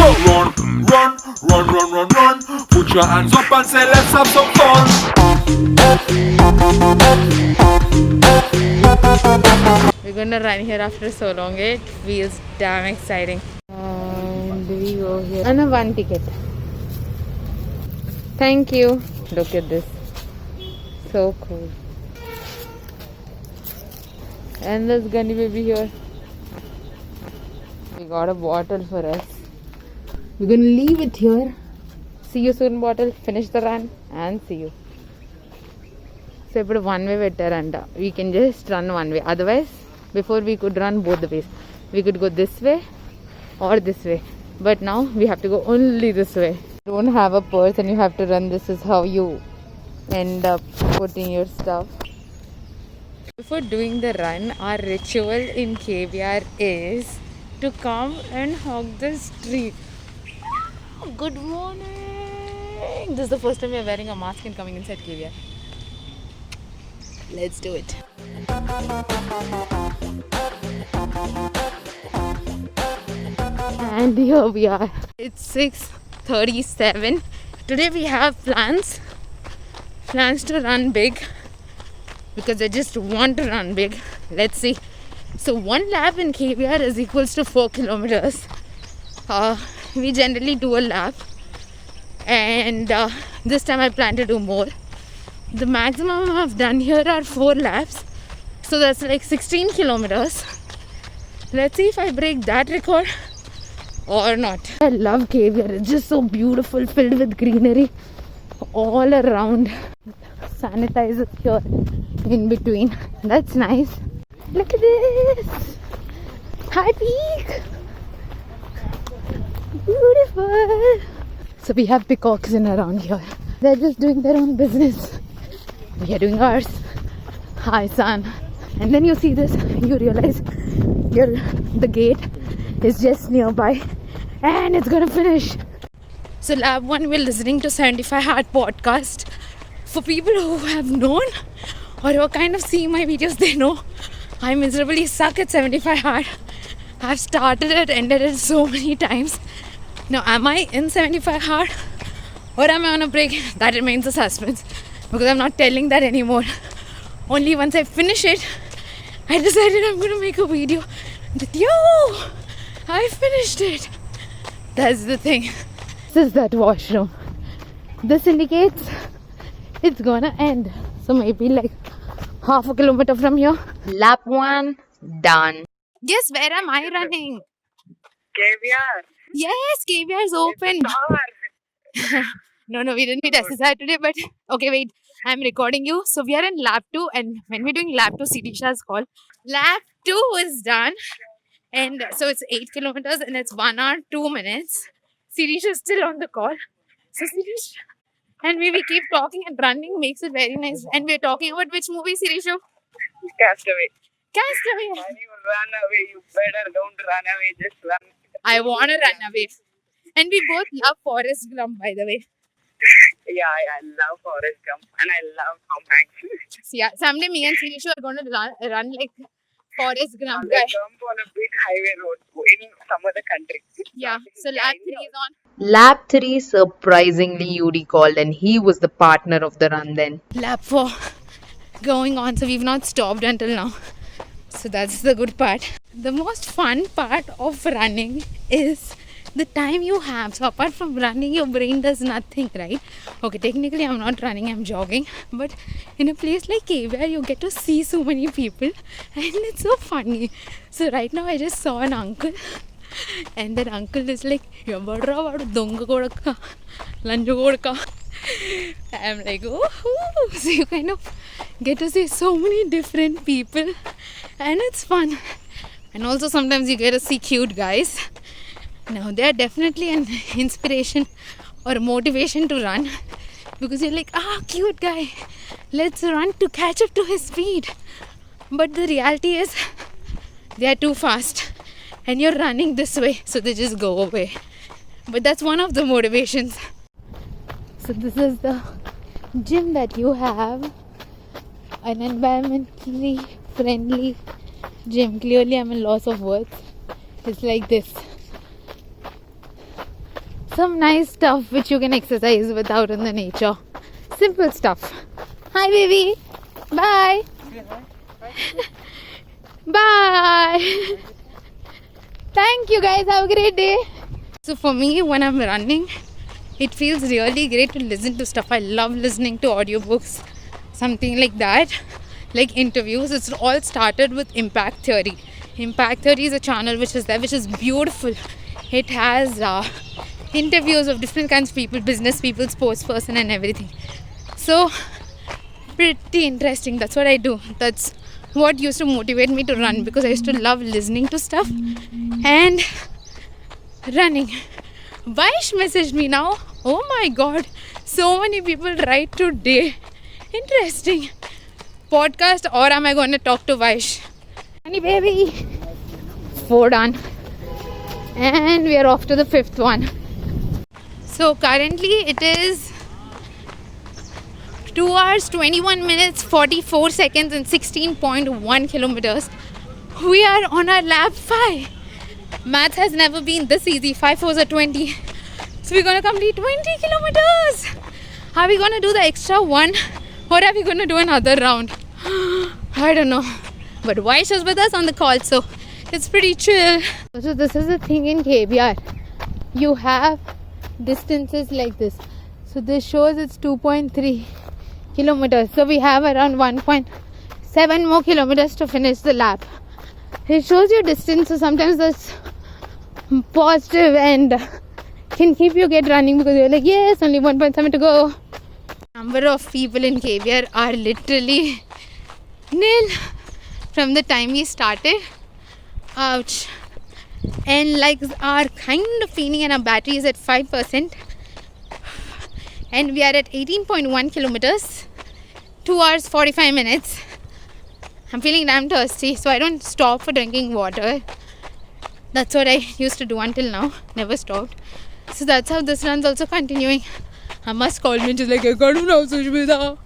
Run, run, run, run, run, run. Put your hands up and say let's have some fun. We're gonna run here after so long. It feels damn exciting. And we go here. And a 1 ticket. Thank you. Look at this. So cool. And there's Gunny baby here. We got a bottle for us. We're gonna leave it here. See you soon, bottle. Finish the run and see you. So ఇప్పుడు one way పెట్టారంట. We can just run one way. Otherwise, before we could run both the ways. We could go this way or this way. But now we have to go only this way. You don't have a purse and you have to run. This is how you end up putting your stuff. Before doing the run, our ritual in KBR is to come and hug this tree. Good morning. This is the first time we are wearing a mask and coming inside KBR. Let's do it. And here we are. It's 6:37. Today we have plans to run big because I just want to run big. Let's see. So one lap in KBR is equals to 4 kilometers. We generally do a lap, and this time I plan to do more. The maximum I've done here are 4 laps, so that's like 16 kilometers. Let's see if I break that record or not. I love KBR. It's just so beautiful, filled with greenery all around. Sanitizers here in between. That's nice. Look at this. High peak. Beautiful. So we have peacocks in around here. They're just doing their own business. We are doing ours. Hi, son. And then you see this, you realize the gate is just nearby and it's gonna finish. So lab 1, we're listening to 75 Hard podcast. For people who have known or who are kind of seeing my videos, they know I miserably suck at 75 Hard. I've started it, ended it so many times. Now am I in 75 Hard or am I on a break? That remains a suspense, because I'm not telling that anymore. Only once I finish it, I decided I'm going to make a video that, yo, I finished it. That's the thing. This is that washroom. This indicates it's gonna end. So maybe like half a kilometer from here. Lap 1 done. Guess where am I running? KBR. Yes, KBR is open. No, we didn't meet SSI today, but okay, wait. I'm recording you. So we are in lap 2, and when we're doing lap 2, Sirisha's call. Lap 2 is done, and so it's 8 kilometers and it's 1 hour 2 minutes. Sirisha is still on the call. So Sirisha and we keep talking, and running makes it very nice. And we're talking about which movie, Sirisha? Castaway. Castaway. When you run away, you better don't run away. Just run. I want to run away. And we both love Forrest Gump, by the way. Yeah, I love Forrest Gump and I love Tom Hanks. So yeah, someday me and Sirisha are going to run like Forrest Gump They guy. jump on a big highway road in some other country. Yeah, so lap 3 is on. Lap 3 surprisingly Yuri called, and he was the partner of the run then. Lap 4 going on, so we've not stopped until now. So that's the good part. The most fun part of running is the time you have. So apart from running, your brain does nothing, right? Okay, technically I'm not running, I'm jogging, but in a place like KBR you get to see so many people and it's so funny. So right now I just saw an uncle, and that uncle is like, "Yabadra vadu donga kodaka lanju kodaka." I'm like, oh, so you kind of get to see so many different people and it's fun. And also sometimes you get to see cute guys. Now they are definitely an inspiration or motivation to run, because you're like, cute guy, let's run to catch up to his speed. But the reality is they are too fast and you're running this way, so they just go away. But that's one of the motivations. So this is the gym that you have, an environmentally friendly gym. Clearly I'm a loss of words. It's like this. some nice stuff which you can exercise without in the nature. Simple stuff. Hi baby. Bye. Bye. Thank you guys. Have a great day. So for me, when I'm running, it feels really great to listen to stuff. I love listening to audiobooks, something like that, like interviews. It's all started with Impact Theory. Impact Theory is a channel which is there, which is beautiful. It has interviews of different kinds of people, business people, sports person and everything. So pretty interesting. That's what I do. That's what used to motivate me to run, because I used to love listening to stuff and running. Vaish messaged me now. Oh my god, so many people write today. Interesting. Podcast, or am I going to talk to Vaish? Honey baby. 4 done. And we are off to the 5th one. So currently it is 2 hours, 21 minutes, 44 seconds and 16.1 kilometers. We are on our lap 5. Math has never been this easy. 5 4s are 20. So we're going to complete 20 kilometers. Are we going to do the extra one, or are we going to do another round? I don't know. But Vaish is with us on the call, so it's pretty chill. So this is the thing in KBR. You have distances like this. So this shows it's 2.3 kilometers. So we have around 1.7 more kilometers to finish the lap. It shows you distance, so sometimes that's positive and can keep you get running, because you're like, yes, only 1.7 to go. Number of people in KBR are literally nil from the time we started. Ouch. And legs are kind of feeling, and our battery is at 5%. And we are at 18.1 kilometers, 2 hours 45 minutes. I'm feeling damn thirsty, so I don't stop for drinking water. That's what I used to do until now. Never stopped. So that's how this run's also continuing. I must call me, just like, I can't do now, Sushmita.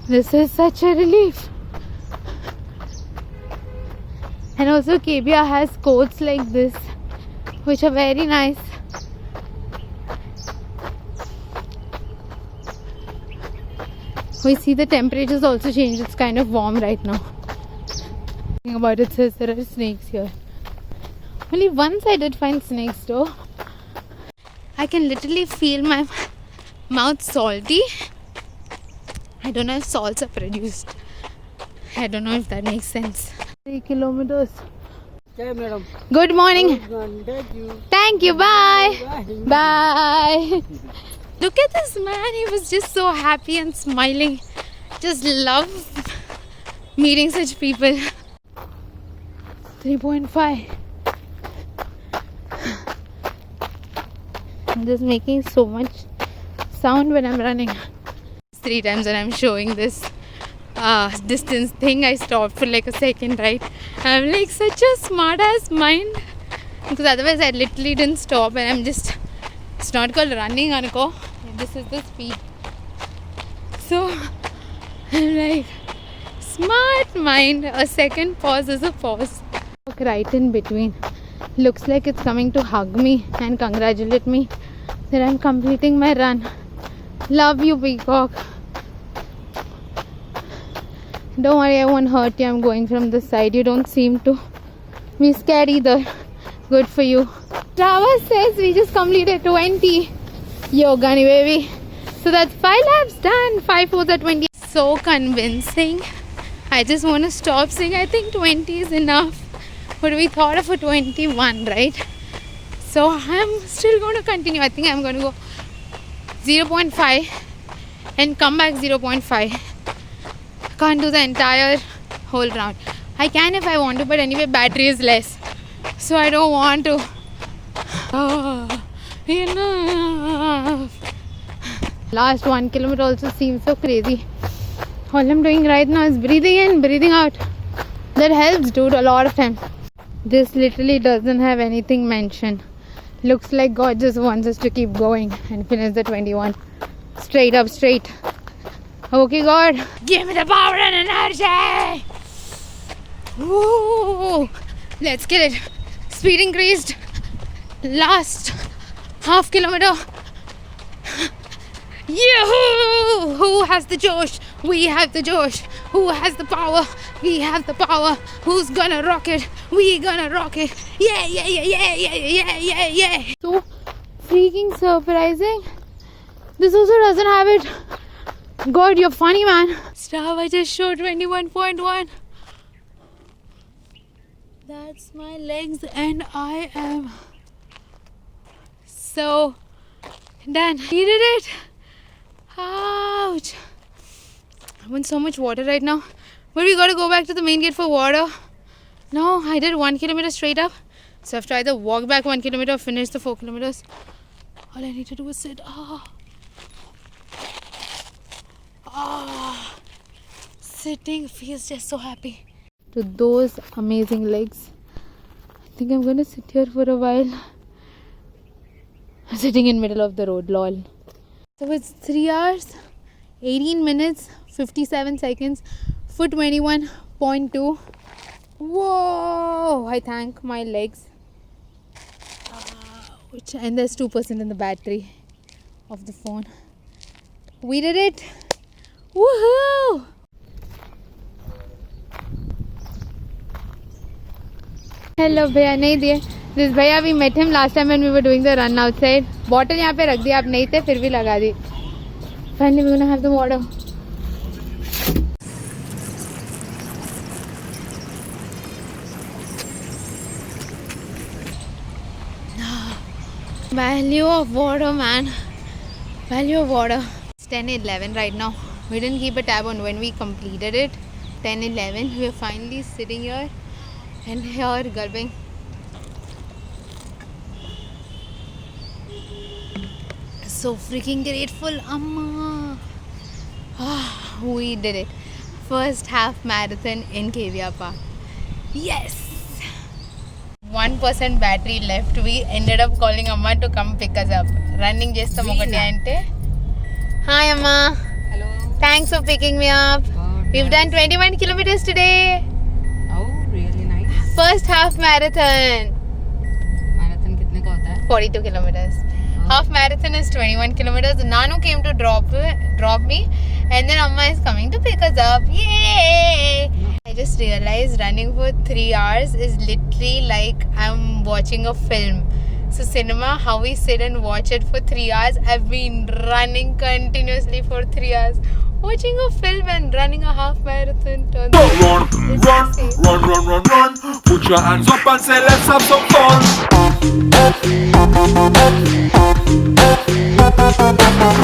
This is such a relief. And also KBR has quotes like this, which are very nice. We see the temperature's also changed. It's kind of warm right now. Thinking about it, says there are snakes here. Only once I did find snakes though. I can literally feel my mouth salty. I don't know if salts are produced. I don't know if that makes sense. 3 kilometers. Okay, madam. Good morning. Thank you. Thank you. Bye. Bye. Look at this man. He was just so happy and smiling. Just love meeting such people. 3.5. I'm just making so much sound when I'm running. 3 times when I'm showing this distance thing, I stopped for like a second, right? I'm like such a smart ass mind, because otherwise I literally didn't stop, and I'm just, it's not called running, Anko. This is the speed. So I'm like, smart mind. A second pause is a pause. Walk right in between. Looks like it's coming to hug me and congratulate me that I'm completing my run. Love you, peacock. Don't worry, I won't hurt you. I'm going from this side. You don't seem to be scared either. Good for you. Strava says we just completed 20. Yogani baby. So that's 5 laps done. 5 4s are 20. So convincing. I just want to stop saying I think 20 is enough. But we thought of a 21, right? So I'm still going to continue. I think I'm going to go 0.5 and come back 0.5. Can't do the entire whole round. I can if I want to, but anyway battery is less, so I don't want to. Enough. Last 1 kilometer also seems so crazy. All I'm doing right now is breathing in, breathing out. That helps, dude, a lot of time. This literally doesn't have anything mentioned. Looks like God just wants us to keep going and finish the 21. Straight up, straight. Okay, God, give me the power and energy. Woo! Let's get it. Speed increased. Last half kilometer. Yahoo! Who has the Josh? We have the Josh. Who has the power? We have the power. Who's gonna rock it? We gonna rock it. Yeah, yeah, yeah, yeah, yeah, yeah, yeah, yeah. So freaking surprising. This also doesn't have it. God, you're funny, man. Strava just showed 21.1. That's my legs, and I am so done. We did it. Ouch. I want so much water right now. But we gotta go back to the main gate for water. No, I did 1 kilometer straight up. So I have to either walk back 1 kilometer or finish the 4 kilometers. All I need to do is sit. Sitting feels just so happy. To those amazing legs. I think I'm gonna sit here for a while. I'm sitting in middle of the road, lol. So it's 3 hours, 18 minutes, 57 seconds, foot 21.2. Whoa! I thank my legs. And there's 2% in the battery of the phone. We did it! Woohoo! Hello भैया नहीं दिए. This भैया we met him last time when we were doing the run outside. Bottle यहाँ पे रख दी, आप नहीं थे फिर भी लगा दी. Finally we're gonna have the water. Value of water, man. Value of water. It's 10:11 right now. We didn't keep a tab on when we completed it. 10:11. We're finally sitting here and here gulping. So freaking grateful, Amma. We did it. First half marathon in KVR Park. Yes. 1% battery left. We ended up calling Amma to come pick us up. Running just ఒకటి అంటే. Hi Amma. Hello. Thanks for picking me up. We've done 21 kilometers today. Oh, really nice. First half marathon. Marathon कितने का होता है? 42 kilometers. Half marathon is 21 kilometers. Nanu came to drop me, and then Amma is coming to pick us up. Yay! I just realized running for 3 hours is literally like I'm watching a film. So cinema, how we sit and watch it for 3 hours. I've been running continuously for 3 hours, watching a film and running a half marathon. Run. Put your hands up and say, let's have some fun.